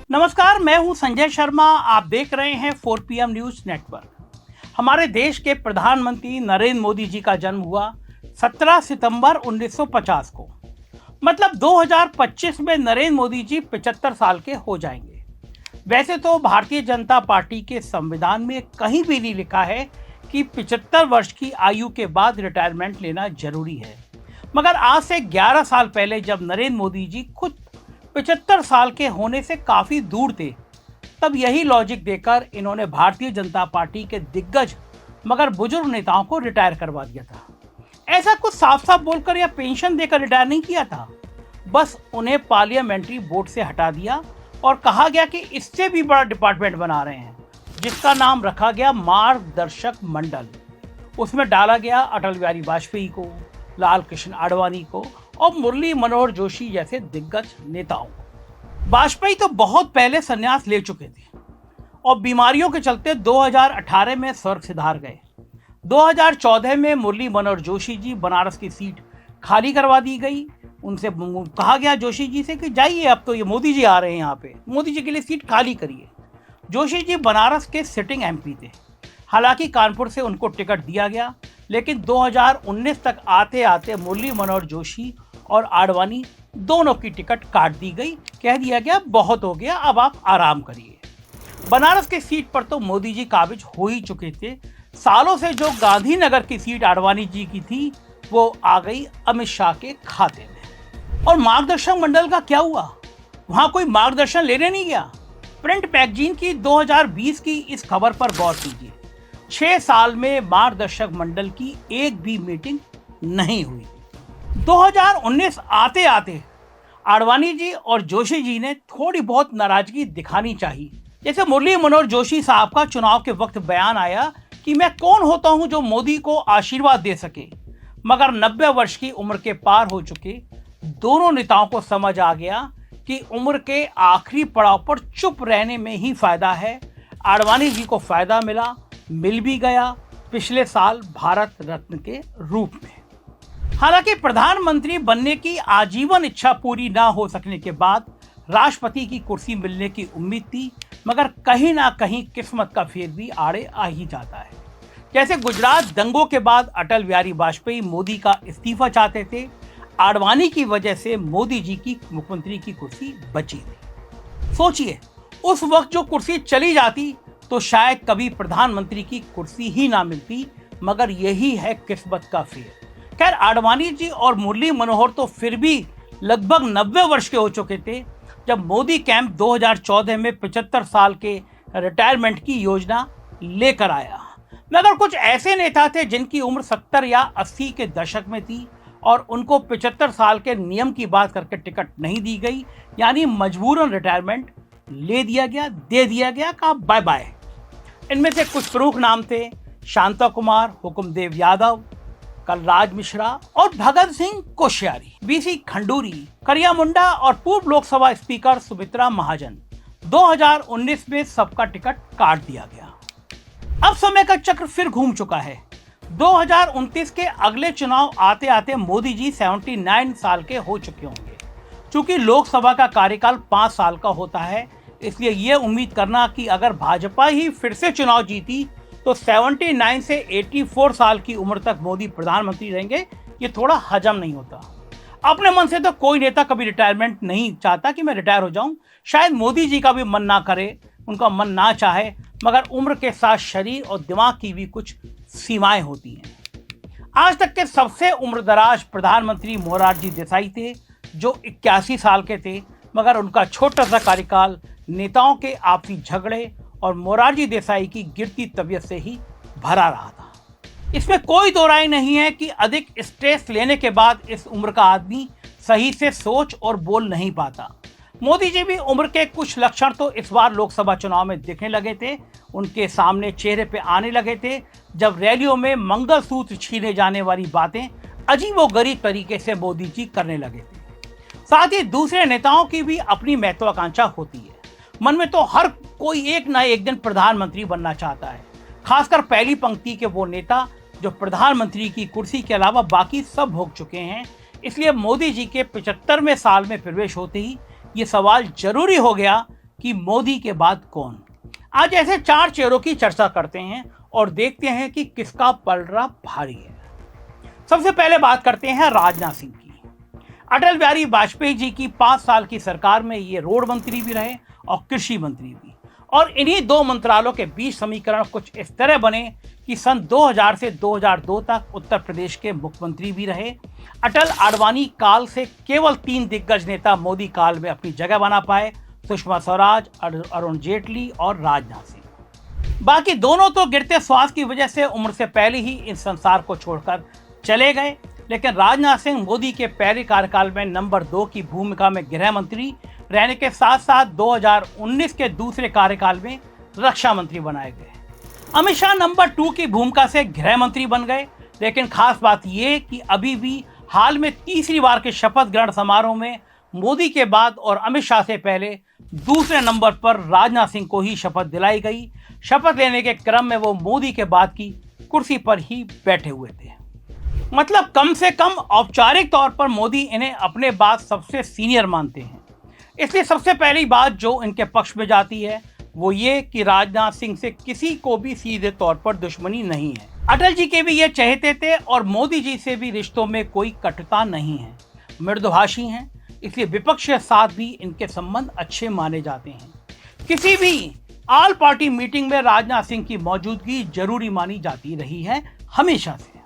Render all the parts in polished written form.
नमस्कार, मैं हूं संजय शर्मा। आप देख रहे हैं 4 PM न्यूज नेटवर्क। हमारे देश के प्रधानमंत्री नरेंद्र मोदी जी का जन्म हुआ 17 सितंबर 1950 को। मतलब 2025 में नरेंद्र मोदी जी 75 साल के हो जाएंगे। वैसे तो भारतीय जनता पार्टी के संविधान में कहीं भी नहीं लिखा है कि 75 वर्ष की आयु के बाद रिटायरमेंट लेना जरूरी है, मगर आज से 11 साल पहले जब नरेंद्र मोदी जी खुद 75 साल के होने से काफी दूर थे, तब यही लॉजिक देकर इन्होंने भारतीय जनता पार्टी के दिग्गज मगर बुजुर्ग नेताओं को रिटायर करवा दिया था। ऐसा कुछ साफ साफ बोलकर या पेंशन देकर रिटायर नहीं किया था, बस उन्हें पार्लियामेंट्री बोर्ड से हटा दिया और कहा गया कि इससे भी बड़ा डिपार्टमेंट बना रहे हैं, जिसका नाम रखा गया मार्गदर्शक मंडल। उसमें डाला गया अटल बिहारी वाजपेयी को, लाल कृष्ण आडवाणी को और मुरली मनोहर जोशी जैसे दिग्गज नेताओं को। वाजपेयी तो बहुत पहले संन्यास ले चुके थे और बीमारियों के चलते 2018 में स्वर्ग सिधार गए। 2014 में मुरली मनोहर जोशी जी बनारस की सीट खाली करवा दी गई। उनसे कहा गया जोशी जी से कि जाइए, अब तो ये मोदी जी आ रहे हैं, यहाँ पे मोदी जी के लिए सीट खाली करिए। जोशी जी बनारस के सिटिंग MP थे। हालांकि कानपुर से उनको टिकट दिया गया, लेकिन 2019 तक आते आते मुरली मनोहर जोशी और आडवाणी दोनों की टिकट काट दी गई। कह दिया गया बहुत हो गया, अब आप आराम करिए। बनारस की सीट पर तो मोदी जी काबिज हो ही चुके थे। सालों से जो गांधीनगर की सीट आडवाणी जी की थी, वो आ गई अमित शाह के खाते में। और मार्गदर्शक मंडल का क्या हुआ? वहां कोई मार्गदर्शन लेने नहीं गया। प्रिंट मैगजीन की 2020 की इस खबर पर गौर कीजिए। 6 साल में मार्गदर्शक मंडल की एक भी मीटिंग नहीं हुई। 2019 आते आते आडवाणी जी और जोशी जी ने थोड़ी बहुत नाराजगी दिखानी चाहिए। जैसे मुरली मनोहर जोशी साहब का चुनाव के वक्त बयान आया कि मैं कौन होता हूं जो मोदी को आशीर्वाद दे सके, मगर 90 वर्ष की उम्र के पार हो चुके दोनों नेताओं को समझ आ गया कि उम्र के आखिरी पड़ाव पर चुप रहने में ही फायदा है। आडवाणी जी को फायदा मिल भी गया पिछले साल भारत रत्न के रूप में। हालांकि प्रधानमंत्री बनने की आजीवन इच्छा पूरी ना हो सकने के बाद राष्ट्रपति की कुर्सी मिलने की उम्मीद थी, मगर कहीं ना कहीं किस्मत का फेर भी आड़े आ ही जाता है। जैसे गुजरात दंगों के बाद अटल बिहारी वाजपेयी मोदी का इस्तीफा चाहते थे, आडवाणी की वजह से मोदी जी की मुख्यमंत्री की कुर्सी बची थी। सोचिए, उस वक्त जो कुर्सी चली जाती तो शायद कभी प्रधानमंत्री की कुर्सी ही ना मिलती, मगर यही है किस्मत का फेर। खैर, आडवाणी जी और मुरली मनोहर तो फिर भी लगभग 90 वर्ष के हो चुके थे जब मोदी कैंप 2014 में 75 साल के रिटायरमेंट की योजना लेकर आया। मगर कुछ ऐसे नेता थे जिनकी उम्र 70 या 80 के दशक में थी और उनको 75 साल के नियम की बात करके टिकट नहीं दी गई, यानी मजबूरन रिटायरमेंट ले दिया गया, दे दिया गया, कहा बाय बाय। इनमें से कुछ प्रमुख नाम थे शांता कुमार, हुकुमदेव यादव, कलराज मिश्रा और भगत सिंह कोश्यारी, BC खंडूरी, करिया मुंडा और पूर्व लोकसभा स्पीकर सुमित्रा महाजन। 2019 में सबका टिकट काट दिया गया। अब समय का चक्र फिर घूम चुका है। 2029 के अगले चुनाव आते आते मोदी जी 79 साल के हो चुके होंगे। चूंकि लोकसभा का कार्यकाल 5 साल का होता है, इसलिए यह उम्मीद करना कि अगर भाजपा ही फिर से चुनाव जीती तो 79 से 84 साल की उम्र तक मोदी प्रधानमंत्री रहेंगे, ये थोड़ा हजम नहीं होता। अपने मन से तो कोई नेता कभी रिटायरमेंट नहीं चाहता कि मैं रिटायर हो जाऊं। शायद मोदी जी का भी मन ना करे, उनका मन ना चाहे, मगर उम्र के साथ शरीर और दिमाग की भी कुछ सीमाएं होती हैं। आज तक के सबसे उम्रदराज प्रधानमंत्री मोरारजी देसाई थे, जो 81 साल के थे, मगर उनका छोटा सा कार्यकाल नेताओं के आपसी झगड़े और मोरारजी देसाई की गिरती तबीयत से ही भरा रहा था। इसमें कोई दो राय नहीं है कि अधिक स्ट्रेस लेने के बाद इस उम्र का आदमी सही से सोच और बोल नहीं पाता। मोदी जी भी उम्र के कुछ लक्षण तो इस बार लोकसभा चुनाव में दिखने लगे थे। उनके सामने चेहरे पे आने लगे थे जब रैलियों में मंगलसूत्र छीने जाने वाली बातें अजीबोगरीब तरीके से मोदी जी करने लगे थे। साथ ही दूसरे नेताओं की भी अपनी महत्वाकांक्षा होती है। मन में तो हर कोई एक ना एक दिन प्रधानमंत्री बनना चाहता है, खासकर पहली पंक्ति के वो नेता जो प्रधानमंत्री की कुर्सी के अलावा बाकी सब भोग चुके हैं। इसलिए मोदी जी के 75वें साल में प्रवेश होते ही ये सवाल जरूरी हो गया कि मोदी के बाद कौन। आज ऐसे 4 चेहरों की चर्चा करते हैं और देखते हैं कि किसका पलड़ा भारी है। सबसे पहले बात करते हैं राजनाथ सिंह की। अटल बिहारी वाजपेयी जी की 5 साल की सरकार में ये रोड मंत्री भी रहे और कृषि मंत्री भी, और इन्हीं 2 मंत्रालयों के बीच समीकरण कुछ इस तरह बने कि सन 2000 से 2002 तक उत्तर प्रदेश के मुख्यमंत्री भी रहे। अटल आडवाणी काल से केवल 3 दिग्गज नेता मोदी काल में अपनी जगह बना पाए, सुषमा स्वराज, अरुण जेटली और राजनाथ सिंह। बाकी दोनों तो गिरते स्वास्थ्य की वजह से उम्र से पहले ही इस संसार को छोड़कर चले गए, लेकिन राजनाथ सिंह मोदी के पहले कार्यकाल में नंबर 2 की भूमिका में गृह मंत्री रहने के साथ साथ 2019 के दूसरे कार्यकाल में रक्षा मंत्री बनाए गए। अमित शाह नंबर 2 की भूमिका से गृह मंत्री बन गए, लेकिन खास बात यह कि अभी भी हाल में तीसरी बार के शपथ ग्रहण समारोह में मोदी के बाद और अमित शाह से पहले दूसरे नंबर पर राजनाथ सिंह को ही शपथ दिलाई गई। शपथ लेने के क्रम में वो मोदी के बाद की कुर्सी पर ही बैठे हुए थे। मतलब कम से कम औपचारिक तौर पर मोदी इन्हें अपने बाद सबसे सीनियर मानते हैं। इसलिए सबसे पहली बात जो इनके पक्ष में जाती है वो ये कि राजनाथ सिंह से किसी को भी सीधे तौर पर दुश्मनी नहीं है। अटल जी के भी ये चहेते थे और मोदी जी से भी रिश्तों में कोई कटुता नहीं है, मृदुभाषी हैं, इसलिए विपक्ष के साथ भी इनके संबंध अच्छे माने जाते हैं। किसी भी ऑल पार्टी मीटिंग में राजनाथ सिंह की मौजूदगी जरूरी मानी जाती रही है हमेशा से।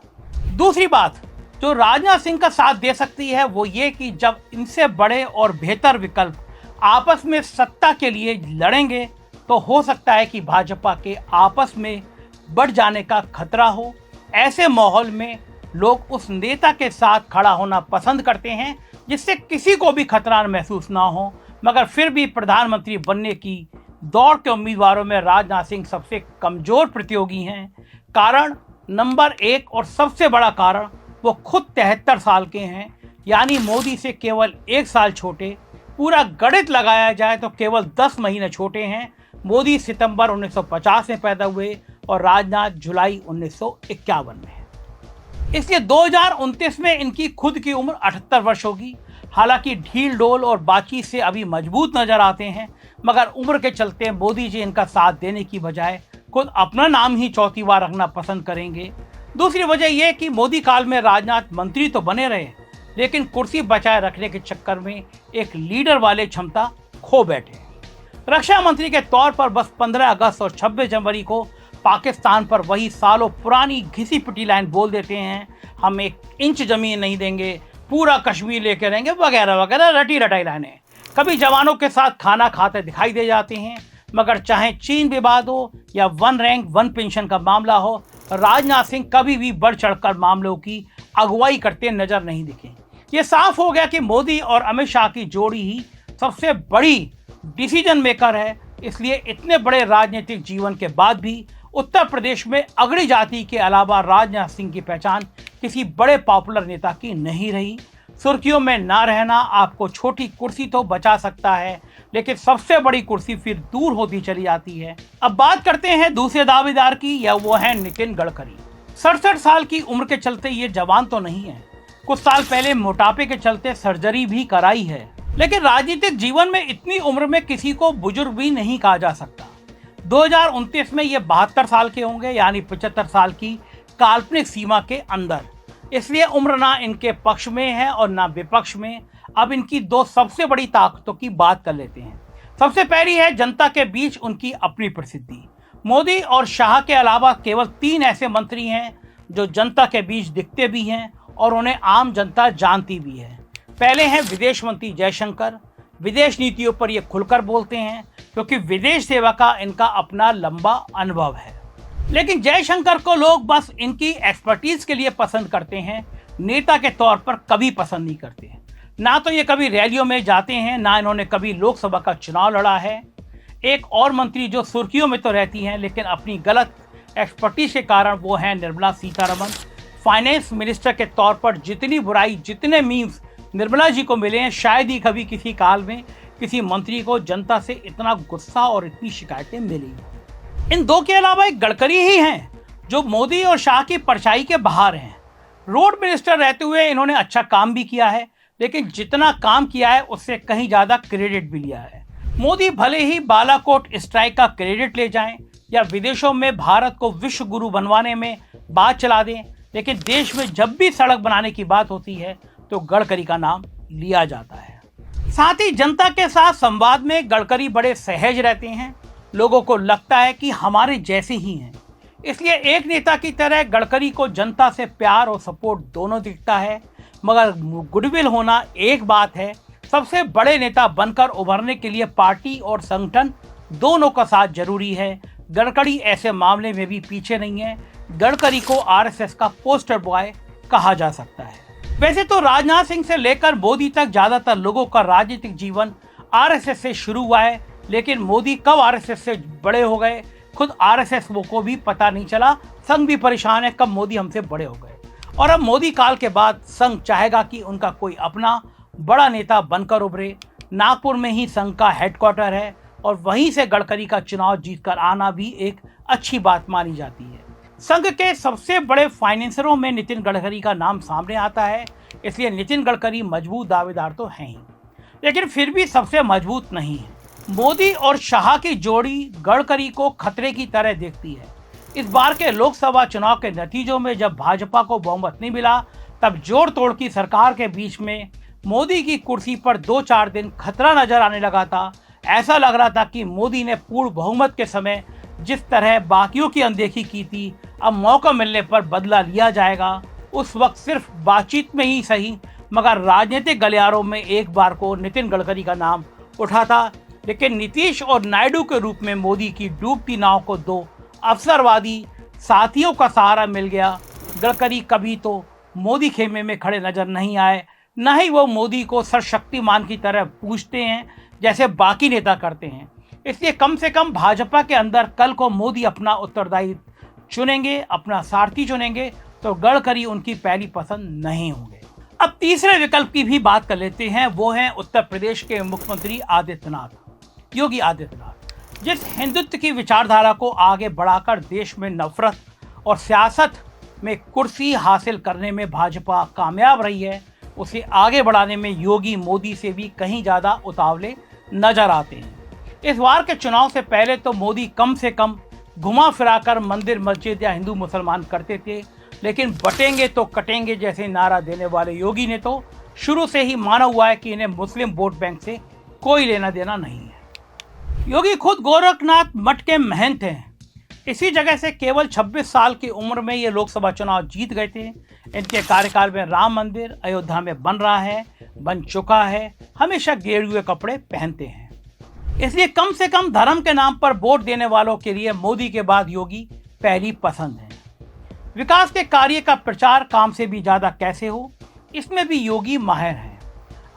दूसरी बात जो राजनाथ सिंह का साथ दे सकती है वो ये कि जब इनसे बड़े और बेहतर विकल्प आपस में सत्ता के लिए लड़ेंगे तो हो सकता है कि भाजपा के आपस में बढ़ जाने का खतरा हो। ऐसे माहौल में लोग उस नेता के साथ खड़ा होना पसंद करते हैं जिससे किसी को भी खतरा महसूस ना हो, मगर फिर भी प्रधानमंत्री बनने की दौड़ के उम्मीदवारों में राजनाथ सिंह सबसे कमजोर प्रतियोगी हैं। कारण नंबर 1 और सबसे बड़ा कारण वो खुद 73 साल के हैं, यानी मोदी से केवल 1 साल छोटे। पूरा गणित लगाया जाए तो केवल 10 महीने छोटे हैं। मोदी सितंबर 1950 में पैदा हुए और राजनाथ जुलाई 1951 में। इसलिए 2029 में इनकी खुद की उम्र 78 वर्ष होगी। हालांकि ढील डोल और बातचीत से अभी मजबूत नजर आते हैं, मगर उम्र के चलते मोदी जी इनका साथ देने की बजाय खुद अपना नाम ही चौथी बार रखना पसंद करेंगे। दूसरी वजह यह कि मोदी काल में राजनाथ मंत्री तो बने रहे, लेकिन कुर्सी बचाए रखने के चक्कर में एक लीडर वाले क्षमता खो बैठे। रक्षा मंत्री के तौर पर बस 15 अगस्त और 26 जनवरी को पाकिस्तान पर वही सालों पुरानी घिसी पिटी लाइन बोल देते हैं, हम 1 इंच जमीन नहीं देंगे, पूरा कश्मीर लेके रहेंगे, वगैरह वगैरह रटी रटाई लाइनें। कभी जवानों के साथ खाना खाते दिखाई दे जाते हैं, मगर चाहे चीन विवाद हो या 1 रैंक 1 पेंशन का मामला हो, राजनाथ सिंह कभी भी बढ़ चढ़कर मामलों की अगुवाई करते नजर नहीं दिखे। ये साफ हो गया कि मोदी और अमित शाह की जोड़ी ही सबसे बड़ी डिसीजन मेकर है। इसलिए इतने बड़े राजनीतिक जीवन के बाद भी उत्तर प्रदेश में अगड़ी जाति के अलावा राजनाथ सिंह की पहचान किसी बड़े पॉपुलर नेता की नहीं रही। सुर्खियों में ना रहना आपको छोटी कुर्सी तो बचा सकता है, लेकिन सबसे बड़ी कुर्सी फिर दूर होती चली जाती है। अब बात करते हैं दूसरे दावेदार की, या वो है नितिन गडकरी। 67 साल की उम्र के चलते ये जवान तो नहीं है, कुछ साल पहले मोटापे के चलते सर्जरी भी कराई है, लेकिन राजनीतिक जीवन में इतनी उम्र में किसी को बुजुर्ग भी नहीं कहा जा सकता। 2029 में ये 72 साल के होंगे, यानी 75 साल की काल्पनिक सीमा के अंदर। इसलिए उम्र ना इनके पक्ष में है और ना विपक्ष में। अब इनकी 2 सबसे बड़ी ताकतों की बात कर लेते हैं। सबसे पहली है जनता के बीच उनकी अपनी प्रसिद्धि। मोदी और शाह के अलावा केवल 3 ऐसे मंत्री हैं जो जनता के बीच दिखते भी हैं और उन्हें आम जनता जानती भी है। पहले हैं विदेश मंत्री जयशंकर। विदेश नीतियों पर ये खुलकर बोलते हैं क्योंकि विदेश सेवा का इनका अपना लंबा अनुभव है। लेकिन जयशंकर को लोग बस इनकी एक्सपर्टीज के लिए पसंद करते हैं, नेता के तौर पर कभी पसंद नहीं करते। ना तो ये कभी रैलियों में जाते हैं, ना इन्होंने कभी लोकसभा का चुनाव लड़ा है। एक और मंत्री जो सुर्खियों में तो रहती हैं, लेकिन अपनी गलत एक्सपर्टीज के कारण, वो हैं निर्मला सीतारमण। फाइनेंस मिनिस्टर के तौर पर जितनी बुराई, जितने मीम्स निर्मला जी को मिले हैं, शायद ही कभी किसी काल में किसी मंत्री को जनता से इतना गुस्सा और इतनी शिकायतें मिली। इन 2 के अलावा एक गडकरी ही हैं जो मोदी और शाह की परछाई के बाहर हैं। रोड मिनिस्टर रहते हुए इन्होंने अच्छा काम भी किया है, लेकिन जितना काम किया है उससे कहीं ज़्यादा क्रेडिट भी लिया है। मोदी भले ही बालाकोट स्ट्राइक का क्रेडिट ले जाएं या विदेशों में भारत को विश्व गुरु बनवाने में बात चला दें, लेकिन देश में जब भी सड़क बनाने की बात होती है तो गडकरी का नाम लिया जाता है। साथ ही जनता के साथ संवाद में गडकरी बड़े सहज रहते हैं। लोगों को लगता है कि हमारे जैसे ही हैं। इसलिए एक नेता की तरह गडकरी को जनता से प्यार और सपोर्ट दोनों दिखता है। मगर गुडविल होना एक बात है, सबसे बड़े नेता बनकर उभरने के लिए पार्टी और संगठन दोनों का साथ जरूरी है। गडकरी ऐसे मामले में भी पीछे नहीं है। गडकरी को आरएसएस का पोस्टर बॉय कहा जा सकता है। वैसे तो राजनाथ सिंह से लेकर मोदी तक ज्यादातर लोगों का राजनीतिक जीवन आरएसएस से शुरू हुआ है, लेकिन मोदी कब आरएसएस से बड़े हो गए खुद आरएसएस को भी पता नहीं चला। संघ भी परेशान है कब मोदी हमसे बड़े हो गए। और अब मोदी काल के बाद संघ चाहेगा कि उनका कोई अपना बड़ा नेता बनकर उभरे। नागपुर में ही संघ का हेडक्वार्टर है और वहीं से गडकरी का चुनाव जीतकर आना भी एक अच्छी बात मानी जाती है। संघ के सबसे बड़े फाइनेंसरों में नितिन गडकरी का नाम सामने आता है, इसलिए नितिन गडकरी मजबूत दावेदार तो हैं ही, लेकिन फिर भी सबसे मजबूत नहीं है। मोदी और शाह की जोड़ी गडकरी को खतरे की तरह देखती है। इस बार के लोकसभा चुनाव के नतीजों में जब भाजपा को बहुमत नहीं मिला, तब जोड़ तोड़ की सरकार के बीच में मोदी की कुर्सी पर 2-4 दिन खतरा नजर आने लगा था। ऐसा लग रहा था कि मोदी ने पूर्ण बहुमत के समय जिस तरह बाकियों की अनदेखी की थी, अब मौका मिलने पर बदला लिया जाएगा। उस वक्त सिर्फ बातचीत में ही सही, मगर राजनीतिक गलियारों में एक बार को नितिन गडकरी का नाम उठा था। लेकिन नीतीश और नायडू के रूप में मोदी की डूबती नाव को 2 अवसरवादी साथियों का सहारा मिल गया। गडकरी कभी तो मोदी खेमे में खड़े नजर नहीं आए, न ही वो मोदी को सर्वशक्तिमान की तरह पूछते हैं जैसे बाकी नेता करते हैं। इसलिए कम से कम भाजपा के अंदर कल को मोदी अपना उत्तरदायी चुनेंगे, अपना सारथी चुनेंगे, तो गडकरी उनकी पहली पसंद नहीं होंगे। अब तीसरे विकल्प की भी बात कर लेते हैं। वो हैं उत्तर प्रदेश के मुख्यमंत्री आदित्यनाथ, योगी आदित्यनाथ। जिस हिंदुत्व की विचारधारा को आगे बढ़ाकर देश में नफरत और सियासत में कुर्सी हासिल करने में भाजपा कामयाब रही है, उसे आगे बढ़ाने में योगी मोदी से भी कहीं ज़्यादा उतावले नजर आते हैं। इस बार के चुनाव से पहले तो मोदी कम से कम घुमा फिराकर मंदिर मस्जिद या हिंदू मुसलमान करते थे, लेकिन बटेंगे तो कटेंगे जैसे नारा देने वाले योगी ने तो शुरू से ही माना हुआ है कि इन्हें मुस्लिम वोट बैंक से कोई लेना देना नहीं है। योगी खुद गोरखनाथ मठ के महंत हैं। इसी जगह से केवल 26 साल की उम्र में ये लोकसभा चुनाव जीत गए थे। इनके कार्यकाल में राम मंदिर अयोध्या में बन रहा है, बन चुका है। हमेशा गेरुए कपड़े पहनते हैं, इसलिए कम से कम धर्म के नाम पर वोट देने वालों के लिए मोदी के बाद योगी पहली पसंद है। विकास के कार्य का प्रचार काम से भी ज्यादा कैसे हो, इसमें भी योगी माहिर हैं।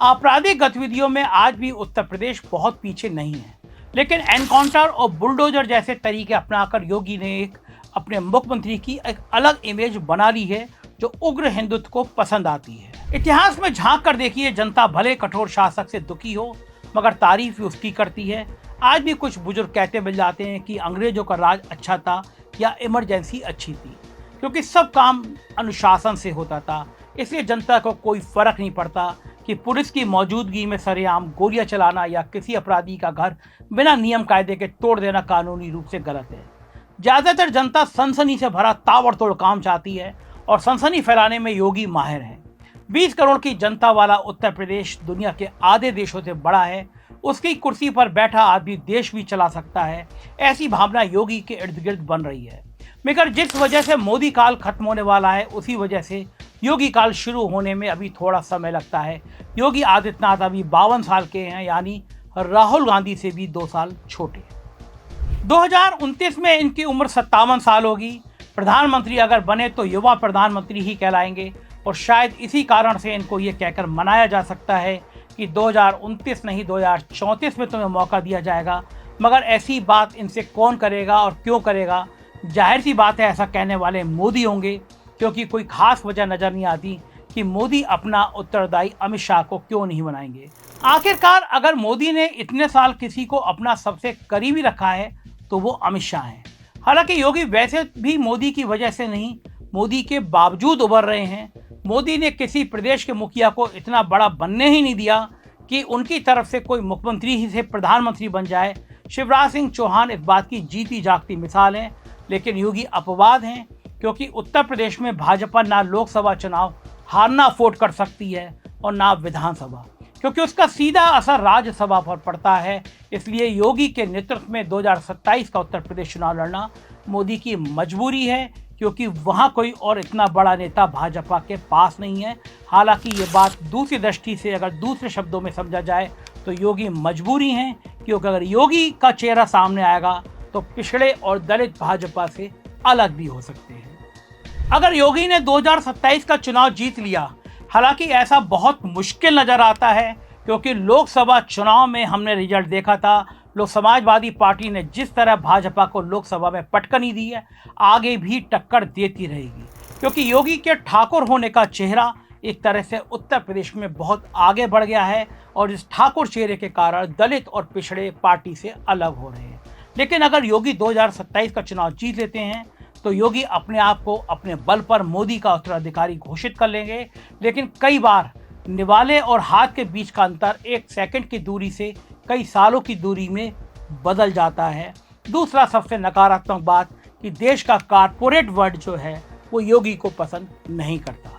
आपराधिक गतिविधियों में आज भी उत्तर प्रदेश बहुत पीछे नहीं है, लेकिन एनकाउंटर और बुलडोजर जैसे तरीके अपनाकर योगी ने एक अपने मुख्यमंत्री की एक अलग इमेज बना ली है जो उग्र हिंदुत्व को पसंद आती है। इतिहास में झांक कर देखिए, जनता भले कठोर शासक से दुखी हो मगर तारीफ उसकी करती है। आज भी कुछ बुजुर्ग कहते मिल जाते हैं कि अंग्रेजों का राज अच्छा था या इमरजेंसी अच्छी थी, क्योंकि सब काम अनुशासन से होता था। इसलिए जनता को कोई फर्क नहीं पड़ता कि पुलिस की मौजूदगी में सरेआम गोलियां चलाना या किसी अपराधी का घर बिना नियम कायदे के तोड़ देना कानूनी रूप से गलत है। ज़्यादातर जनता सनसनी से भरा ताबड़तोड़ काम चाहती है और सनसनी फैलाने में योगी माहिर हैं। 20 करोड़ की जनता वाला उत्तर प्रदेश दुनिया के आधे देशों से बड़ा है। उसकी कुर्सी पर बैठा आदमी देश भी चला सकता है, ऐसी भावना योगी के इर्द गिर्द बन रही है। मगर जिस वजह से मोदी काल खत्म होने वाला है, उसी वजह से योगी काल शुरू होने में अभी थोड़ा समय लगता है। योगी आदित्यनाथ अभी 52 साल के हैं, यानी राहुल गांधी से भी 2 साल छोटे। 2029 में इनकी उम्र 57 साल होगी। प्रधानमंत्री अगर बने तो युवा प्रधानमंत्री ही कहलाएंगे और शायद इसी कारण से इनको ये कहकर मनाया जा सकता है कि 2029 नहीं 2034 में तुम्हें मौका दिया जाएगा। मगर ऐसी बात इनसे कौन करेगा और क्यों करेगा? जाहिर सी बात है ऐसा कहने वाले मोदी होंगे, क्योंकि कोई खास वजह नज़र नहीं आती कि मोदी अपना उत्तरदायी अमित शाह को क्यों नहीं बनाएंगे। आखिरकार अगर मोदी ने इतने साल किसी को अपना सबसे करीबी रखा है तो वो अमित शाह हैं। हालांकि योगी वैसे भी मोदी की वजह से नहीं, मोदी के बावजूद उभर रहे हैं। मोदी ने किसी प्रदेश के मुखिया को इतना बड़ा बनने ही नहीं दिया कि उनकी तरफ से कोई मुख्यमंत्री ही से प्रधानमंत्री बन जाए। शिवराज सिंह चौहान इस बात की जीती जागती मिसाल हैं, लेकिन योगी अपवाद हैं, क्योंकि उत्तर प्रदेश में भाजपा ना लोकसभा चुनाव हारना अफोर्ड कर सकती है और ना विधानसभा, क्योंकि उसका सीधा असर राज्यसभा पर पड़ता है। इसलिए योगी के नेतृत्व में 2027 का उत्तर प्रदेश चुनाव लड़ना मोदी की मजबूरी है, क्योंकि वहाँ कोई और इतना बड़ा नेता भाजपा के पास नहीं है। हालांकि ये बात दूसरी दृष्टि से अगर दूसरे शब्दों में समझा जाए तो योगी मजबूरी हैं, क्योंकि अगर योगी का चेहरा सामने आएगा तो पिछड़े और दलित भाजपा से अलग भी हो सकते हैं। अगर योगी ने 2027 का चुनाव जीत लिया, हालांकि ऐसा बहुत मुश्किल नजर आता है, क्योंकि लोकसभा चुनाव में हमने रिजल्ट देखा था। लोक समाजवादी पार्टी ने जिस तरह भाजपा को लोकसभा में पटकनी दी है, आगे भी टक्कर देती रहेगी, क्योंकि योगी के ठाकुर होने का चेहरा एक तरह से उत्तर प्रदेश में बहुत आगे बढ़ गया है और इस ठाकुर चेहरे के कारण दलित और पिछड़े पार्टी से अलग हो रहे हैं। लेकिन अगर योगी 2027 का चुनाव जीत लेते हैं तो योगी अपने आप को अपने बल पर मोदी का उत्तराधिकारी घोषित कर लेंगे। लेकिन कई बार निवाले और हाथ के बीच का अंतर 1 सेकंड की दूरी से कई सालों की दूरी में बदल जाता है। दूसरा सबसे नकारात्मक बात कि देश का कारपोरेट वर्ल्ड जो है वो योगी को पसंद नहीं करता।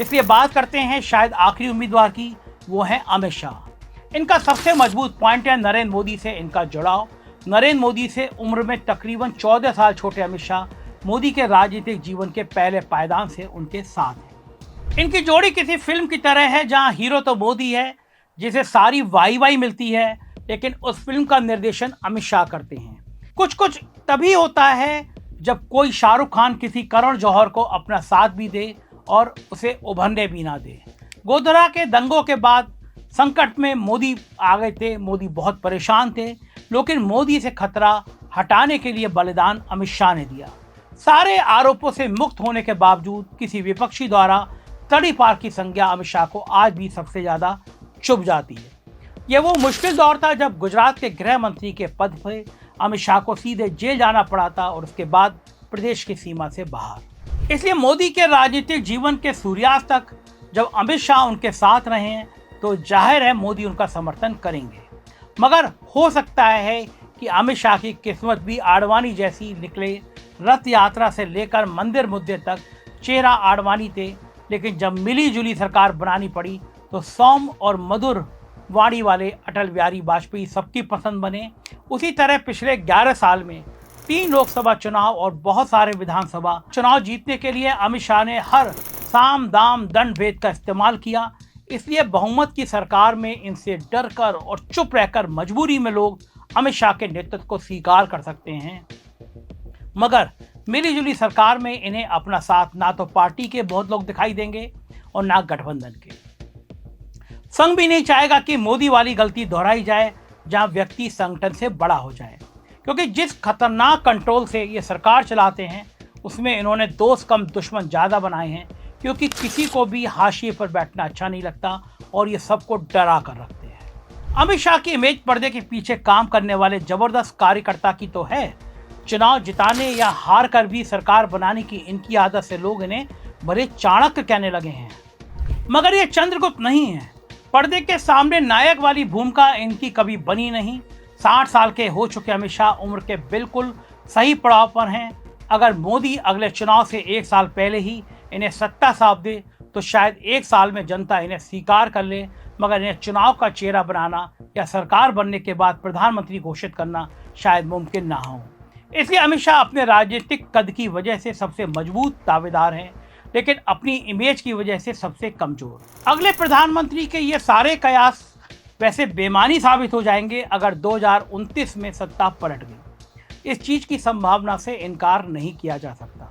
इसलिए बात करते हैं शायद आखिरी उम्मीदवार की, वो है अमित शाह। इनका सबसे मजबूत पॉइंट है नरेंद्र मोदी से इनका जुड़ाव। नरेंद्र मोदी से उम्र में तकरीबन 14 साल छोटे अमित शाह मोदी के राजनीतिक जीवन के पहले पायदान से उनके साथ हैं। इनकी जोड़ी किसी फिल्म की तरह है, जहां हीरो तो मोदी है जिसे सारी वाई मिलती है, लेकिन उस फिल्म का निर्देशन अमित शाह करते हैं। कुछ कुछ तभी होता है जब कोई शाहरुख खान किसी करण जौहर को अपना साथ भी दे और उसे उभरने भी ना दे। गोधरा के दंगों के बाद संकट में मोदी आ गए थे, मोदी बहुत परेशान थे, लेकिन मोदी से खतरा हटाने के लिए बलिदान अमित शाह ने दिया। सारे आरोपों से मुक्त होने के बावजूद किसी विपक्षी द्वारा तड़ीपार की संज्ञा अमित शाह को आज भी सबसे ज्यादा चुभ जाती है। यह वो मुश्किल दौर था जब गुजरात के गृह मंत्री के पद पर अमित शाह को सीधे जेल जाना पड़ा था और उसके बाद प्रदेश की सीमा से बाहर। इसलिए मोदी के राजनीतिक जीवन के सूर्यास्त तक जब अमित शाह उनके साथ रहे हैं तो जाहिर है मोदी उनका समर्थन करेंगे। मगर हो सकता है कि अमित शाह की किस्मत भी आडवाणी जैसी निकले। रथ यात्रा से लेकर मंदिर मुद्दे तक चेहरा आडवाणी थे, लेकिन जब मिली जुली सरकार बनानी पड़ी तो सौम्य और मधुर वाणी वाले अटल बिहारी वाजपेयी सबकी पसंद बने। उसी तरह पिछले 11 साल में 3 लोकसभा चुनाव और बहुत सारे विधानसभा चुनाव जीतने के लिए अमित शाह ने हर साम दाम दंड भेद का इस्तेमाल किया। इसलिए बहुमत की सरकार में इनसे डर कर और चुप रहकर मजबूरी में लोग अमित शाह के नेतृत्व को स्वीकार कर सकते हैं, मगर मिलीजुली सरकार में इन्हें अपना साथ ना तो पार्टी के बहुत लोग दिखाई देंगे और ना गठबंधन के। संघ भी नहीं चाहेगा कि मोदी वाली गलती दोहराई जाए, जहां व्यक्ति संगठन से बड़ा हो जाए, क्योंकि जिस खतरनाक कंट्रोल से ये सरकार चलाते हैं उसमें इन्होंने दोस्त कम दुश्मन ज़्यादा बनाए हैं, क्योंकि किसी को भी हाशिए पर बैठना अच्छा नहीं लगता और ये सबको डरा कर रखते हैं। अमित शाह की इमेज पर्दे के पीछे काम करने वाले जबरदस्त कार्यकर्ता की तो है, चुनाव जिताने या हार कर भी सरकार बनाने की इनकी आदत से लोग इन्हें बड़े चाणक्य कहने लगे हैं। मगर ये चंद्रगुप्त नहीं है। पर्दे के सामने नायक वाली भूमिका इनकी कभी बनी नहीं। 60 साल के हो चुके अमित शाह उम्र के बिल्कुल सही पड़ाव पर हैं। अगर मोदी अगले चुनाव से 1 साल पहले ही इन्हें सत्ता सौंप दे तो शायद 1 साल में जनता इन्हें स्वीकार कर ले, मगर इन्हें चुनाव का चेहरा बनाना या सरकार बनने के बाद प्रधानमंत्री घोषित करना शायद मुमकिन ना हो। इसलिए अमित शाह अपने राजनीतिक कद की वजह से सबसे मजबूत दावेदार हैं, लेकिन अपनी इमेज की वजह से सबसे कमजोर। अगले प्रधानमंत्री के ये सारे कयास वैसे बेमानी साबित हो जाएंगे अगर 2029 में सत्ता पलट गई। इस चीज की संभावना से इनकार नहीं किया जा सकता।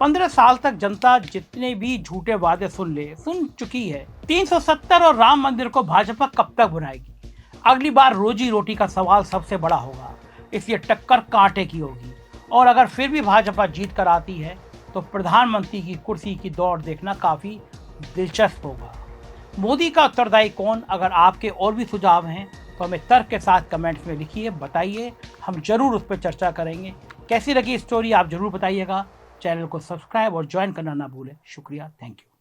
15 साल तक जनता जितने भी झूठे वादे सुन चुकी है। 370 और राम मंदिर को भाजपा कब तक बनाएगी? अगली बार रोजी रोटी का सवाल सबसे बड़ा होगा, इसलिए टक्कर कांटे की होगी। और अगर फिर भी भाजपा जीत कर आती है तो प्रधानमंत्री की कुर्सी की दौड़ देखना काफी दिलचस्प होगा। मोदी का उत्तरदायी कौन? अगर आपके और भी सुझाव हैं तो हमें तर्क के साथ कमेंट्स में लिखिए, बताइए, हम जरूर उस पर चर्चा करेंगे। कैसी लगी स्टोरी आप जरूर बताइएगा। चैनल को सब्सक्राइब और ज्वाइन करना ना भूलें। शुक्रिया, थैंक यू।